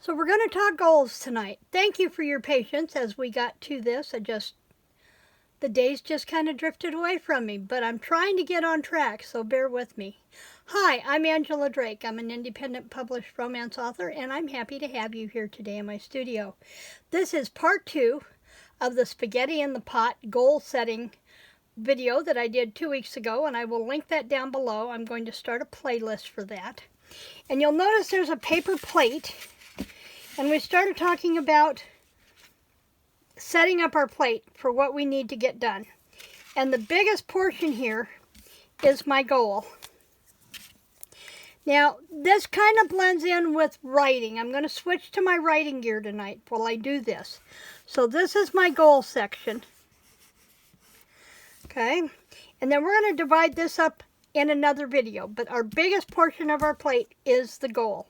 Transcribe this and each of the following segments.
So we're going to talk goals tonight. Thank you for your patience as we got to this. The days just kind of drifted away from me, but I'm trying to get on track, so bear with me. Hi, I'm Angela Drake. I'm an independent published romance author, and I'm happy to have you here today in my studio. This is part 2 of the Spaghetti in the Pot goal setting video that I did 2 weeks ago, and I will link that down below. I'm going to start a playlist for that. And you'll notice there's a paper plate, and we started talking about setting up our plate for what we need to get done. And the biggest portion here is my goal. Now, this kind of blends in with writing. I'm going to switch to my writing gear tonight while I do this. So this is my goal section. Okay, and then we're going to divide this up in another video, but our biggest portion of our plate is the goal.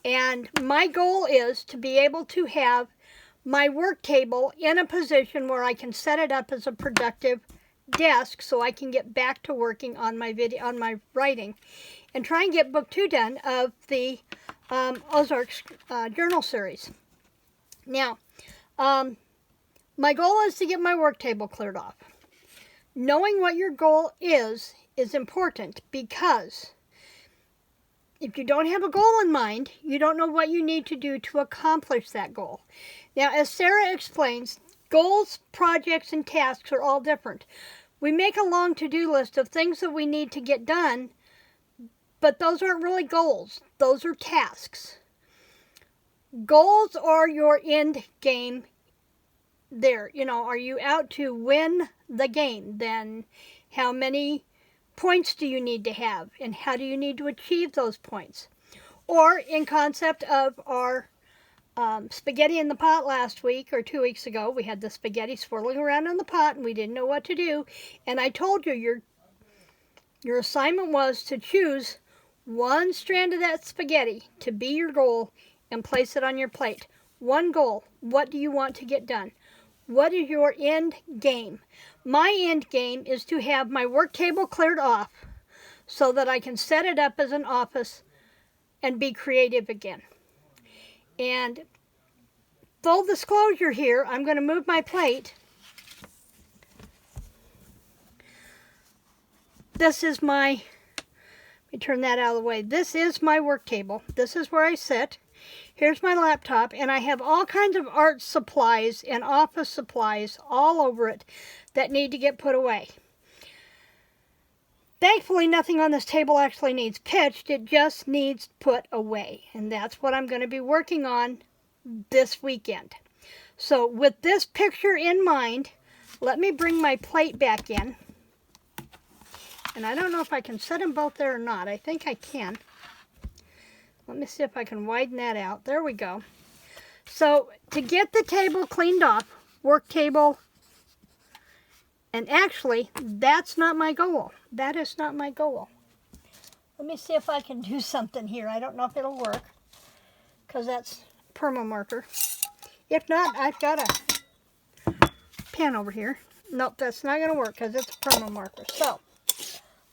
And my goal is to be able to have my work table in a position where I can set it up as a productive desk so I can get back to working on my writing and try and get book 2 done of the Ozarks journal series. Now, my goal is to get my work table cleared off. Knowing what your goal is important, because if you don't have a goal in mind, you don't know what you need to do to accomplish that goal. Now, as Sarra explains, goals, projects, and tasks are all different. We make a long to-do list of things that we need to get done, but those aren't really goals. Those are tasks. Goals are your end game there. You know, are you out to win the game? Then how many points do you need to have, and how do you need to achieve those points? Or in concept of our spaghetti in the pot last week or 2 weeks ago, we had the spaghetti swirling around in the pot and we didn't know what to do. And I told you your assignment was to choose one strand of that spaghetti to be your goal and place it on your plate. One goal. What do you want to get done? What is your end game? My end game is to have my work table cleared off so that I can set it up as an office and be creative again. And full disclosure here, I'm going to move my plate. This is my, let me turn that out of the way. This is my work table. This is where I sit. Here's my laptop, and I have all kinds of art supplies and office supplies all over it that need to get put away. Thankfully, nothing on this table actually needs pitched. It just needs put away, and that's what I'm going to be working on this weekend. So with this picture in mind, let me bring my plate back in. And I don't know if I can set them both there or not. I think I can. Let me see if I can widen that out. There we go. So to get the table cleaned off, work table, and actually, that's not my goal. That is not my goal. Let me see if I can do something here. I don't know if it'll work, because that's perma marker. If not, I've got a pen over here. Nope, that's not going to work because it's a perma marker. So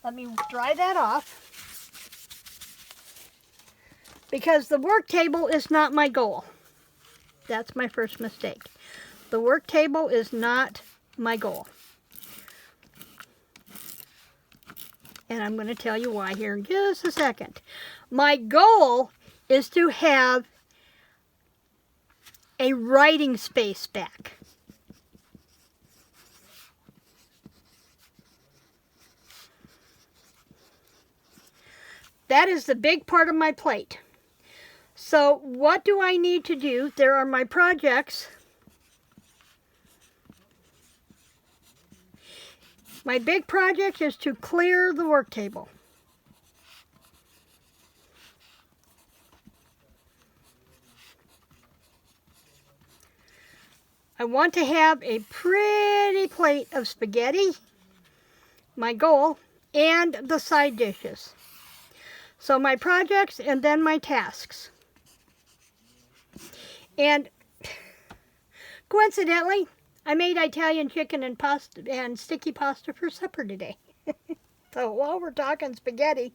let me dry that off, because the work table is not my goal. That's my first mistake. The work table is not my goal. And I'm going to tell you why here in just a second. My goal is to have a writing space back. That is the big part of my plate. So what do I need to do? There are my projects. My big project is to clear the work table. I want to have a pretty plate of spaghetti, my goal, and the side dishes. So my projects and then my tasks. And coincidentally, I made Italian chicken and pasta and sticky pasta for supper today. So while we're talking spaghetti,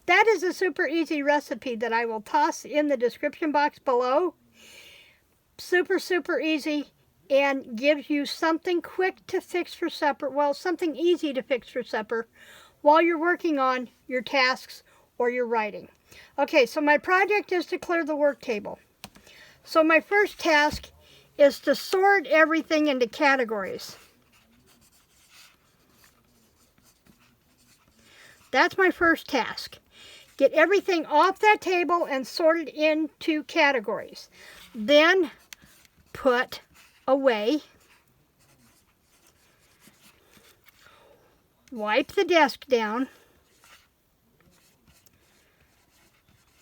that is a super easy recipe that I will toss in the description box below. Super, super easy, and gives you something quick to fix for supper. Well, something easy to fix for supper while you're working on your tasks or your writing. Okay, so my project is to clear the work table. So my first task is to sort everything into categories. That's my first task. Get everything off that table and sort it into categories. Then put away. Wipe the desk down.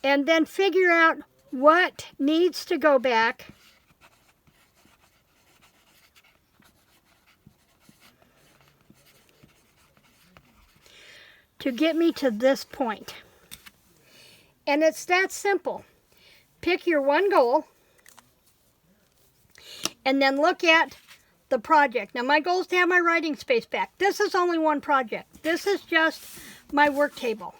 And then figure out what needs to go back to get me to this point. And it's that simple. Pick your one goal and then look at the project. Now my goal is to have my writing space back. This is only one project. This is just my work table.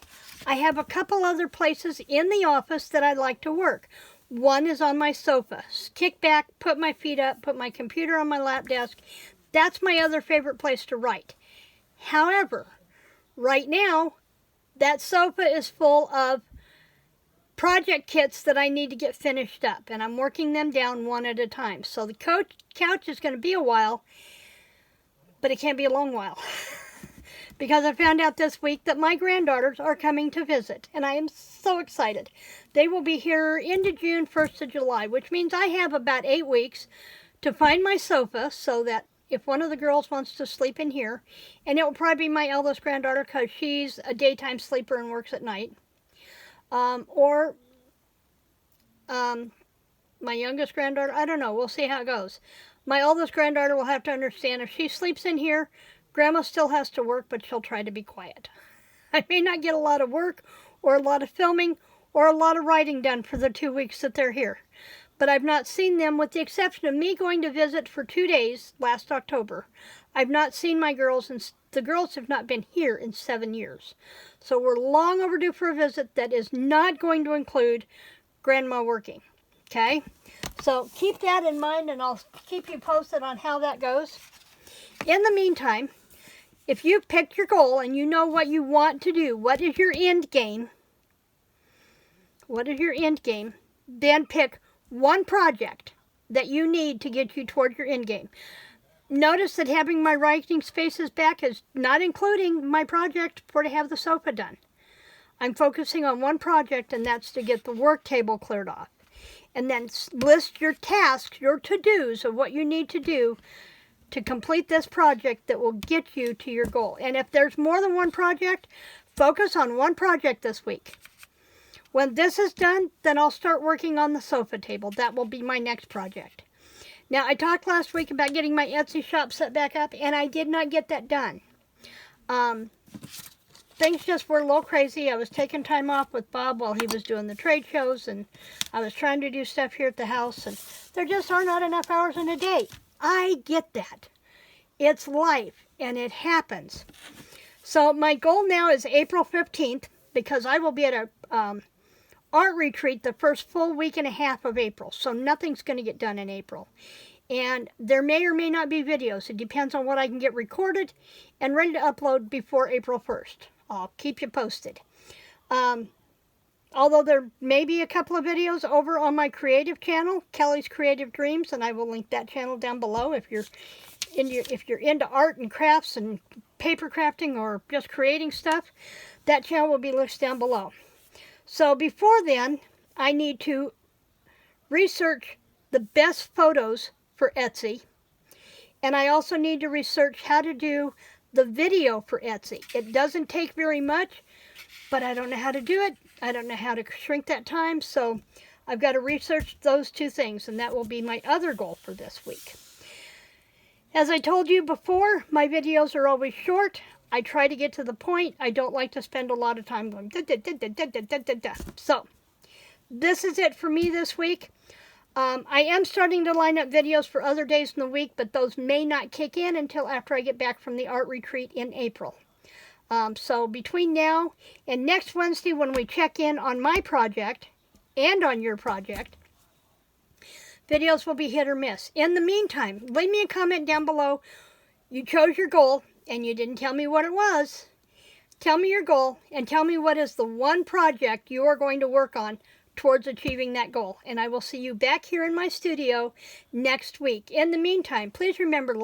I have a couple other places in the office that I like to work. One is on my sofa. Kick back, put my feet up, put my computer on my lap desk. That's my other favorite place to write. However, right now, that sofa is full of project kits that I need to get finished up, and I'm working them down one at a time. So the couch is going to be a while, but it can't be a long while. Because I found out this week that my granddaughters are coming to visit, and I am so excited. They will be here into June, 1st of July, which means I have about 8 weeks to find my sofa so that if one of the girls wants to sleep in here, and it will probably be my eldest granddaughter because she's a daytime sleeper and works at night, or my youngest granddaughter, I don't know, we'll see how it goes. My oldest granddaughter will have to understand if she sleeps in here, Grandma still has to work, but she'll try to be quiet. I may not get a lot of work or a lot of filming or a lot of writing done for the 2 weeks that they're here. But I've not seen them, with the exception of me going to visit for 2 days last October. I've not seen my girls, and the girls have not been here in 7 years. So we're long overdue for a visit that is not going to include Grandma working. Okay? So keep that in mind, and I'll keep you posted on how that goes. In the meantime, if you've picked your goal and you know what you want to do, what is your end game? What is your end game? Then pick one project that you need to get you toward your end game. Notice that having my writing spaces back is not including my project to have the sofa done. I'm focusing on one project, and that's to get the work table cleared off. And then list your tasks, your to-dos of what you need to do to complete this project that will get you to your goal. And if there's more than one project, focus on one project this week. When this is done, then I'll start working on the sofa table. That will be my next project. Now, I talked last week about getting my Etsy shop set back up, and I did not get that done. Things just were a little crazy. I was taking time off with Bob while he was doing the trade shows, and I was trying to do stuff here at the house, and there just are not enough hours in a day. I get that. It's life, and it happens. So my goal now is April 15th, because I will be at a art retreat the first full week and a half of April. So nothing's going to get done in April. And there may or may not be videos. It depends on what I can get recorded and ready to upload before April 1st. I'll keep you posted. Although there may be a couple of videos over on my creative channel, Kelly's Creative Dreams, and I will link that channel down below if you're into art and crafts and paper crafting or just creating stuff. That channel will be listed down below. So before then, I need to research the best photos for Etsy, and I also need to research how to do the video for Etsy. It doesn't take very much, but I don't know how to do it. I don't know how to shrink that time, so I've got to research those two things, and that will be my other goal for this week. As I told you before, my videos are always short. I try to get to the point. I don't like to spend a lot of time going da. So, this is it for me this week. I am starting to line up videos for other days in the week, but those may not kick in until after I get back from the art retreat in April. So between now and next Wednesday when we check in on my project and on your project, videos will be hit or miss. In the meantime, leave me a comment down below. You chose your goal and you didn't tell me what it was. Tell me your goal and tell me what is the one project you are going to work on towards achieving that goal. And I will see you back here in my studio next week. In the meantime, please remember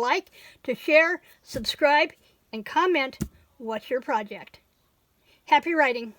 to share, subscribe, and comment what's your project. Happy writing.